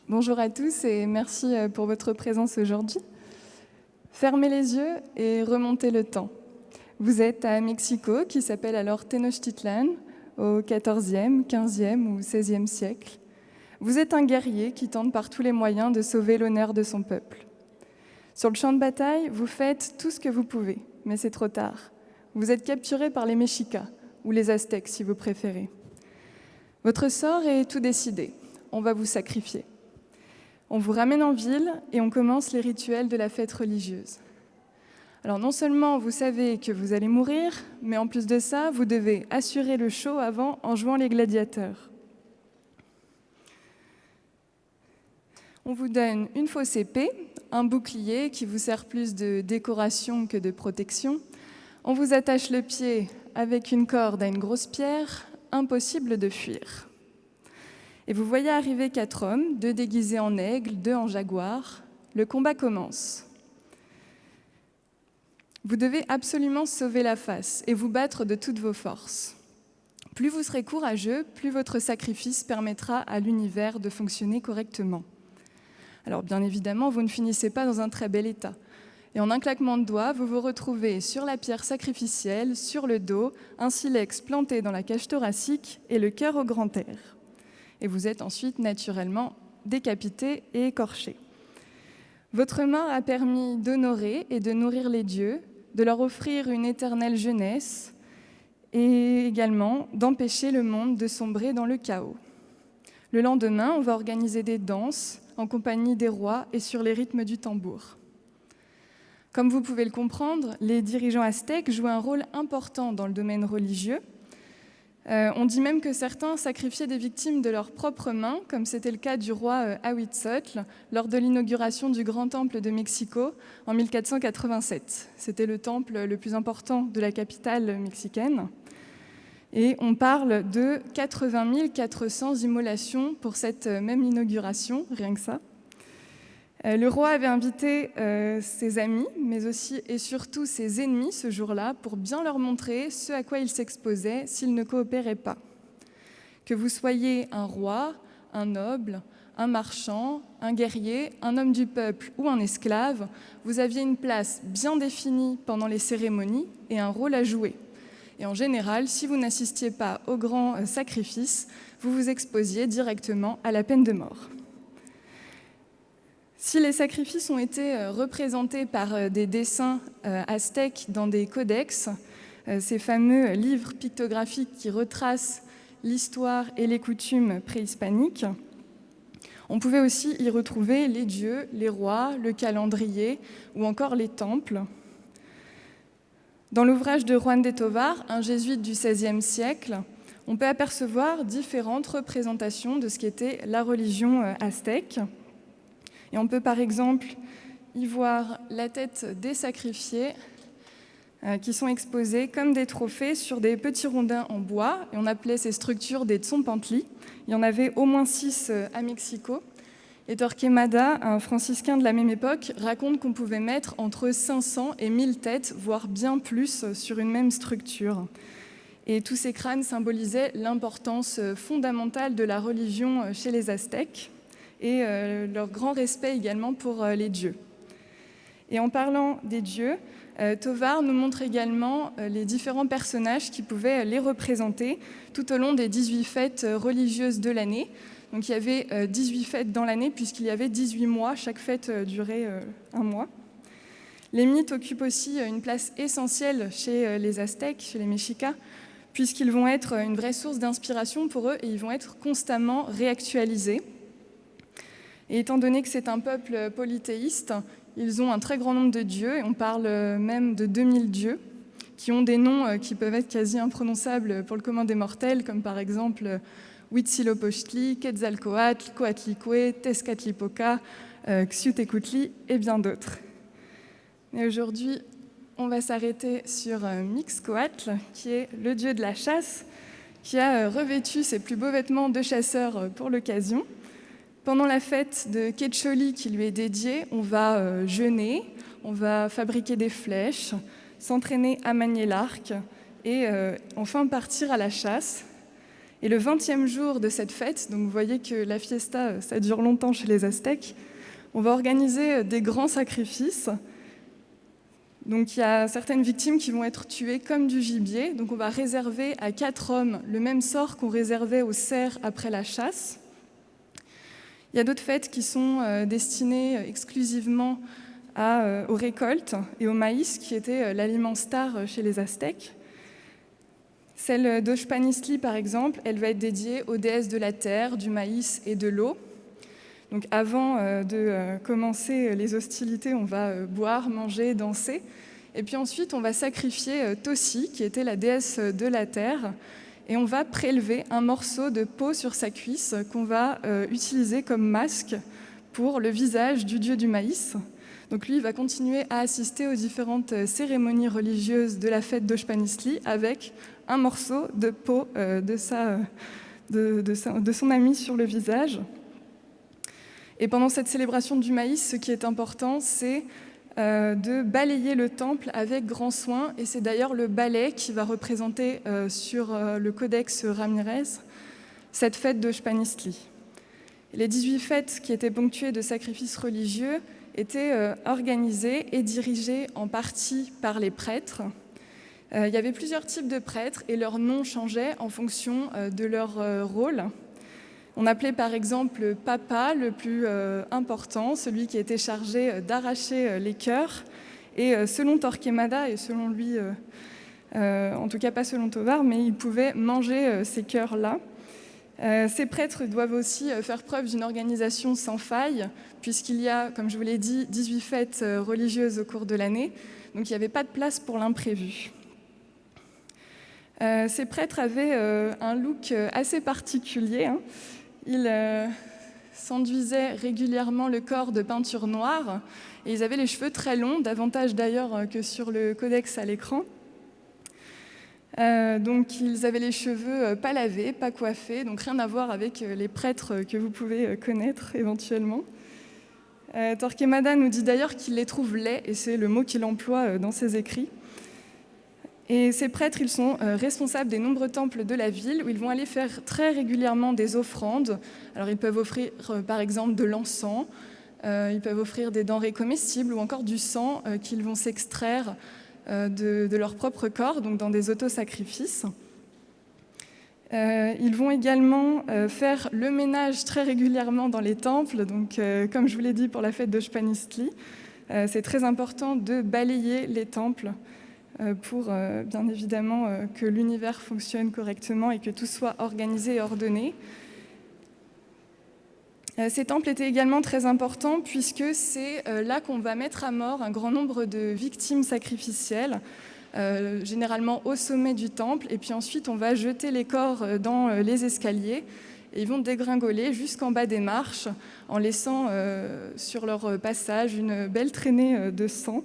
Bonjour à tous et merci pour votre présence aujourd'hui. Fermez les yeux et remontez le temps. Vous êtes à Mexico, qui s'appelle alors Tenochtitlan, au XIVe, XVe ou XVIe siècle. Vous êtes un guerrier qui tente par tous les moyens de sauver l'honneur de son peuple. Sur le champ de bataille, vous faites tout ce que vous pouvez, mais c'est trop tard. Vous êtes capturé par les Mexicas, ou les Aztèques si vous préférez. Votre sort est tout décidé. On va vous sacrifier. On vous ramène en ville et on commence les rituels de la fête religieuse. Alors non seulement vous savez que vous allez mourir, mais en plus de ça, vous devez assurer le show avant en jouant les gladiateurs. On vous donne une fausse épée, un bouclier qui vous sert plus de décoration que de protection. On vous attache le pied avec une corde à une grosse pierre, impossible de fuir. Et vous voyez arriver 4 hommes, 2 déguisés en aigle, 2 en jaguar. Le combat commence. Vous devez absolument sauver la face et vous battre de toutes vos forces. Plus vous serez courageux, plus votre sacrifice permettra à l'univers de fonctionner correctement. Alors bien évidemment, vous ne finissez pas dans un très bel état. Et en un claquement de doigts, vous vous retrouvez sur la pierre sacrificielle, sur le dos, un silex planté dans la cage thoracique et le cœur au grand air. Et vous êtes ensuite naturellement décapité et écorché. Votre mort a permis d'honorer et de nourrir les dieux, de leur offrir une éternelle jeunesse et également d'empêcher le monde de sombrer dans le chaos. Le lendemain, on va organiser des danses en compagnie des rois et sur les rythmes du tambour. Comme vous pouvez le comprendre, les dirigeants aztèques jouaient un rôle important dans le domaine religieux. On dit même que certains sacrifiaient des victimes de leurs propres mains, comme c'était le cas du roi Ahuitzotl lors de l'inauguration du Grand Temple de Mexico en 1487. C'était le temple le plus important de la capitale mexicaine. Et on parle de 80 400 immolations pour cette même inauguration, rien que ça. Le roi avait invité ses amis, mais aussi et surtout ses ennemis ce jour-là, pour bien leur montrer ce à quoi ils s'exposaient s'ils ne coopéraient pas. Que vous soyez un roi, un noble, un marchand, un guerrier, un homme du peuple ou un esclave, vous aviez une place bien définie pendant les cérémonies et un rôle à jouer. Et en général, si vous n'assistiez pas au grand sacrifice, vous vous exposiez directement à la peine de mort. Si les sacrifices ont été représentés par des dessins aztèques dans des codex, ces fameux livres pictographiques qui retracent l'histoire et les coutumes préhispaniques, on pouvait aussi y retrouver les dieux, les rois, le calendrier ou encore les temples. Dans l'ouvrage de Juan de Tovar, un jésuite du XVIe siècle, on peut apercevoir différentes représentations de ce qu'était la religion aztèque. Et on peut par exemple y voir la tête des sacrifiés qui sont exposés comme des trophées sur des petits rondins en bois. Et on appelait ces structures des tzompantli. Il y en avait au moins 6 à Mexico. Et Torquemada, un franciscain de la même époque, raconte qu'on pouvait mettre entre 500 et 1000 têtes, voire bien plus, sur une même structure. Et tous ces crânes symbolisaient l'importance fondamentale de la religion chez les Aztèques et leur grand respect également pour les dieux. Et en parlant des dieux, Tovar nous montre également les différents personnages qui pouvaient les représenter tout au long des 18 fêtes religieuses de l'année. Donc il y avait 18 fêtes dans l'année puisqu'il y avait 18 mois, chaque fête durait un mois. Les mythes occupent aussi une place essentielle chez les Aztèques, chez les Mexicas, puisqu'ils vont être une vraie source d'inspiration pour eux et ils vont être constamment réactualisés. Et étant donné que c'est un peuple polythéiste, ils ont un très grand nombre de dieux, et on parle même de 2000 dieux, qui ont des noms qui peuvent être quasi imprononçables pour le commun des mortels, comme par exemple Huitzilopochtli, Quetzalcoatl, Coatlicue, Tezcatlipoca, Xiuhtecuhtli et bien d'autres. Et aujourd'hui, on va s'arrêter sur Mixcoatl, qui est le dieu de la chasse, qui a revêtu ses plus beaux vêtements de chasseur pour l'occasion. Pendant la fête de Quecholi qui lui est dédiée, on va jeûner, on va fabriquer des flèches, s'entraîner à manier l'arc et enfin partir à la chasse. Et le 20e jour de cette fête, donc vous voyez que la fiesta, ça dure longtemps chez les Aztèques, on va organiser des grands sacrifices. Donc il y a certaines victimes qui vont être tuées comme du gibier. Donc on va réserver à 4 hommes le même sort qu'on réservait aux cerfs après la chasse. Il y a d'autres fêtes qui sont destinées exclusivement aux récoltes et au maïs, qui était l'aliment star chez les Aztèques. Celle d'Oxpanistli, par exemple, elle va être dédiée aux déesses de la terre, du maïs et de l'eau. Donc avant de commencer les hostilités, on va boire, manger, danser. Et puis ensuite, on va sacrifier Tosi, qui était la déesse de la terre, et on va prélever un morceau de peau sur sa cuisse qu'on va utiliser comme masque pour le visage du dieu du maïs. Donc lui, il va continuer à assister aux différentes cérémonies religieuses de la fête d'Oxpanistli avec un morceau de peau de son ami sur le visage. Et pendant cette célébration du maïs, ce qui est important, c'est de balayer le temple avec grand soin. Et c'est d'ailleurs le balai qui va représenter sur le codex Ramirez cette fête d'Oxpanistli. Les 18 fêtes qui étaient ponctuées de sacrifices religieux étaient organisées et dirigées en partie par les prêtres. Il y avait plusieurs types de prêtres et leurs noms changeaient en fonction de leur rôle. On appelait par exemple le papa le plus important, celui qui était chargé d'arracher les cœurs. Et selon Torquemada, et selon lui, en tout cas pas selon Tovar, mais il pouvait manger ces cœurs-là. Ces prêtres doivent aussi faire preuve d'une organisation sans faille, puisqu'il y a, comme je vous l'ai dit, 18 fêtes religieuses au cours de l'année, donc il n'y avait pas de place pour l'imprévu. Ces prêtres avaient un look assez particulier. Ils s'enduisaient régulièrement le corps de peinture noire et ils avaient les cheveux très longs, davantage d'ailleurs que sur le codex à l'écran. Donc ils avaient les cheveux pas lavés, pas coiffés, donc rien à voir avec les prêtres que vous pouvez connaître éventuellement. Torquemada nous dit d'ailleurs qu'il les trouve laids, et c'est le mot qu'il emploie dans ses écrits. Et ces prêtres, ils sont responsables des nombreux temples de la ville où ils vont aller faire très régulièrement des offrandes. Alors ils peuvent offrir par exemple de l'encens, ils peuvent offrir des denrées comestibles ou encore du sang qu'ils vont s'extraire de leur propre corps, donc dans des autosacrifices. Ils vont également faire le ménage très régulièrement dans les temples. Donc comme je vous l'ai dit pour la fête d'Oxpanistli, c'est très important de balayer les temples pour bien évidemment que l'univers fonctionne correctement et que tout soit organisé et ordonné. Ces temples étaient également très importants puisque c'est là qu'on va mettre à mort un grand nombre de victimes sacrificielles, généralement au sommet du temple, et puis ensuite on va jeter les corps dans les escaliers et ils vont dégringoler jusqu'en bas des marches en laissant sur leur passage une belle traînée de sang.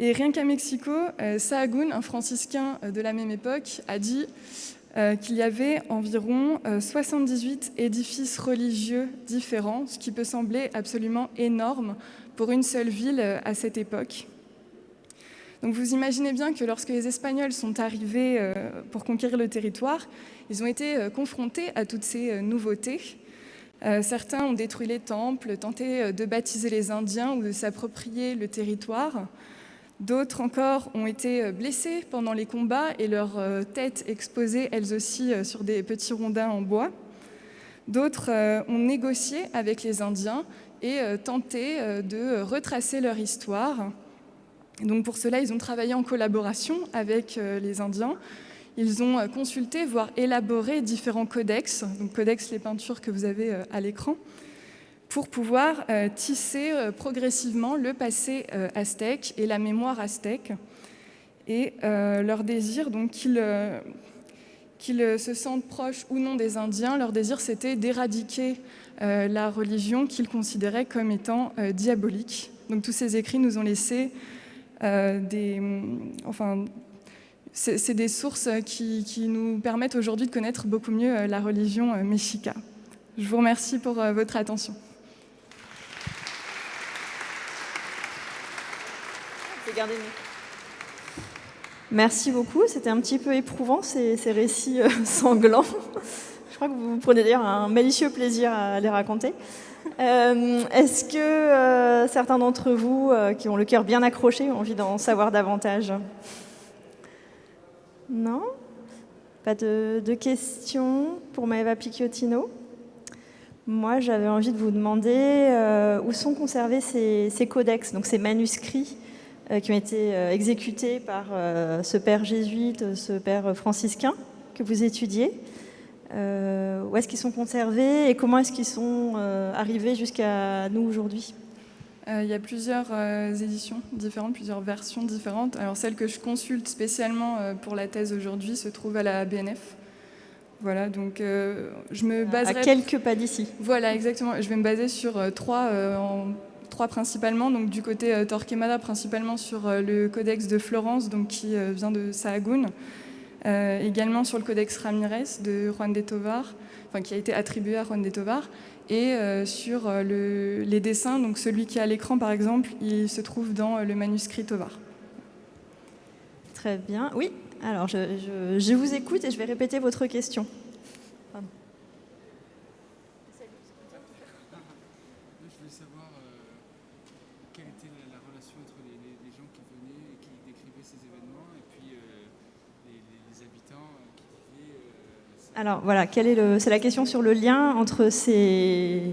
Et rien qu'à Mexico, Sahagún, un franciscain de la même époque, a dit qu'il y avait environ 78 édifices religieux différents, ce qui peut sembler absolument énorme pour une seule ville à cette époque. Donc vous imaginez bien que lorsque les Espagnols sont arrivés pour conquérir le territoire, ils ont été confrontés à toutes ces nouveautés. Certains ont détruit les temples, tenté de baptiser les Indiens ou de s'approprier le territoire. D'autres encore ont été blessés pendant les combats et leurs têtes exposées elles aussi sur des petits rondins en bois. D'autres ont négocié avec les Indiens et tenté de retracer leur histoire. Donc pour cela, ils ont travaillé en collaboration avec les Indiens. Ils ont consulté, voire élaboré différents codex, donc codex les peintures que vous avez à l'écran, pour pouvoir tisser progressivement le passé aztèque et la mémoire aztèque. Et leur désir, donc qu'ils se sentent proches ou non des Indiens, leur désir c'était d'éradiquer la religion qu'ils considéraient comme étant diabolique. Donc tous ces écrits nous ont laissé c'est des sources qui nous permettent aujourd'hui de connaître beaucoup mieux la religion mexica. Je vous remercie pour votre attention. Merci beaucoup, c'était un petit peu éprouvant ces récits sanglants. Je crois que vous prenez d'ailleurs un malicieux plaisir à les raconter. Est-ce que certains d'entre vous qui ont le cœur bien accroché ont envie d'en savoir davantage? Non? Pas de questions pour Maeva Picchiottino? Moi, j'avais envie de vous demander où sont conservés ces codex, donc ces manuscrits qui ont été exécutés par ce père jésuite, ce père franciscain que vous étudiez. Où est-ce qu'ils sont conservés et comment est-ce qu'ils sont arrivés jusqu'à nous aujourd'hui? Il y a plusieurs éditions différentes, plusieurs versions différentes. Alors celle que je consulte spécialement pour la thèse aujourd'hui se trouve à la BNF. Voilà, donc je me baserai... À quelques pas d'ici. Voilà, exactement. Je vais me baser sur trois principalement. Donc du côté Torquemada, principalement sur le codex de Florence, donc qui vient de Sahagún. Également sur le codex Ramirez de Juan de Tovar, enfin, qui a été attribué à Juan de Tovar. Et sur les dessins, donc celui qui est à l'écran par exemple, il se trouve dans le manuscrit Tovar. Très bien. Oui, alors je vous écoute et je vais répéter votre question. Pardon. Je voulais savoir quelle était la relation entre les gens qui venaient et qui décrivaient ces événements et puis les habitants qui vivaient... Alors voilà, c'est la question sur le lien entre cette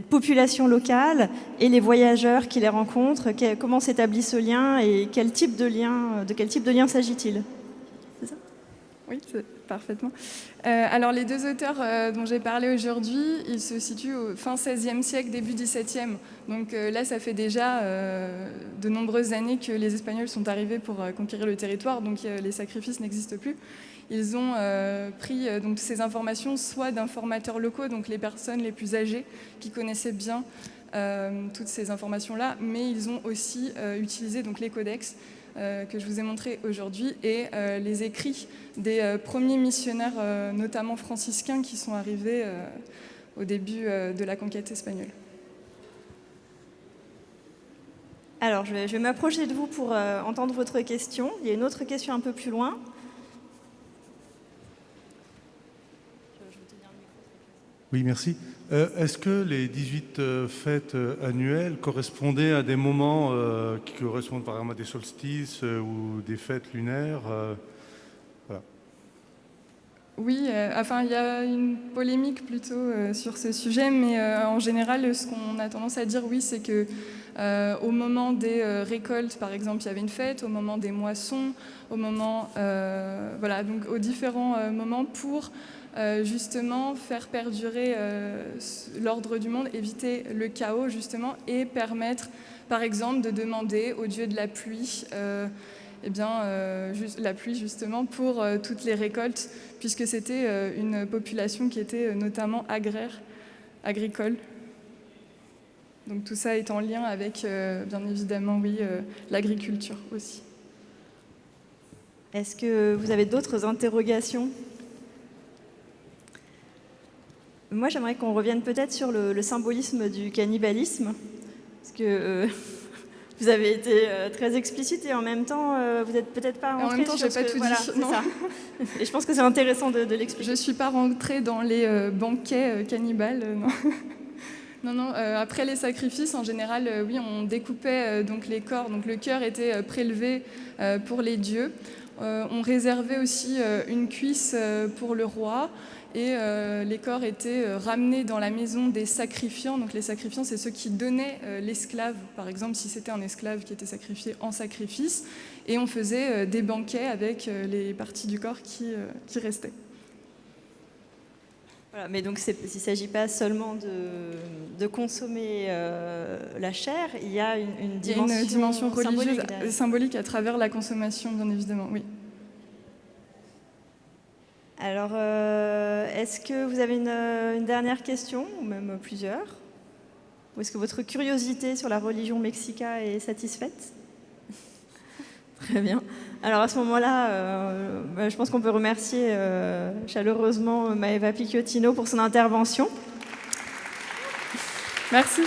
population locale et les voyageurs qui les rencontrent. Comment s'établit ce lien et de quel type de lien s'agit-il? C'est ça? Oui, parfaitement. Alors les deux auteurs dont j'ai parlé aujourd'hui, ils se situent au fin XVIe siècle, début XVIIe. Donc là, ça fait déjà de nombreuses années que les Espagnols sont arrivés pour conquérir le territoire, donc les sacrifices n'existent plus. Ils ont pris donc, ces informations soit d'informateurs locaux, donc les personnes les plus âgées qui connaissaient bien toutes ces informations-là, mais ils ont aussi utilisé donc, les codex que je vous ai montrés aujourd'hui et les écrits des premiers missionnaires, notamment franciscains, qui sont arrivés au début de la conquête espagnole. Alors, je vais m'approcher de vous pour entendre votre question. Il y a une autre question un peu plus loin. Oui, merci. Est-ce que les 18 fêtes annuelles correspondaient à des moments qui correspondent par exemple à des solstices ou des fêtes lunaires voilà. Oui, enfin, il y a une polémique plutôt sur ce sujet, mais en général, ce qu'on a tendance à dire, oui, c'est que au moment des récoltes, par exemple, il y avait une fête, au moment des moissons, au moment, voilà, donc aux différents moments pour justement faire perdurer l'ordre du monde, éviter le chaos justement et permettre par exemple de demander au dieu de la pluie la pluie justement pour toutes les récoltes puisque c'était une population qui était notamment agricole. Donc tout ça est en lien avec bien évidemment oui, l'agriculture aussi. Est-ce que vous avez d'autres interrogations ? Moi, j'aimerais qu'on revienne peut-être sur le symbolisme du cannibalisme, parce que vous avez été très explicite et en même temps, vous n'êtes peut-être pas rentré sur ce que... En même temps, je n'ai pas tout voilà, dit. Non. Ça. Et je pense que c'est intéressant de l'expliquer. Je ne suis pas rentrée dans les banquets cannibales, non. Non, après les sacrifices, en général, oui, on découpait donc les corps. Donc le cœur était prélevé pour les dieux. On réservait aussi une cuisse pour le roi. Et les corps étaient ramenés dans la maison des sacrifiants. Donc les sacrifiants, c'est ceux qui donnaient l'esclave, par exemple, si c'était un esclave qui était sacrifié en sacrifice. Et on faisait des banquets avec les parties du corps qui restaient. Voilà, mais donc il ne s'agit pas seulement de consommer la chair, il y a une dimension religieuse, symbolique à travers la consommation, bien évidemment, oui. Alors, est-ce que vous avez une dernière question, ou même plusieurs? Ou est-ce que votre curiosité sur la religion mexica est satisfaite? Très bien. Alors à ce moment-là, je pense qu'on peut remercier chaleureusement Maeva Picchiottino pour son intervention. Merci.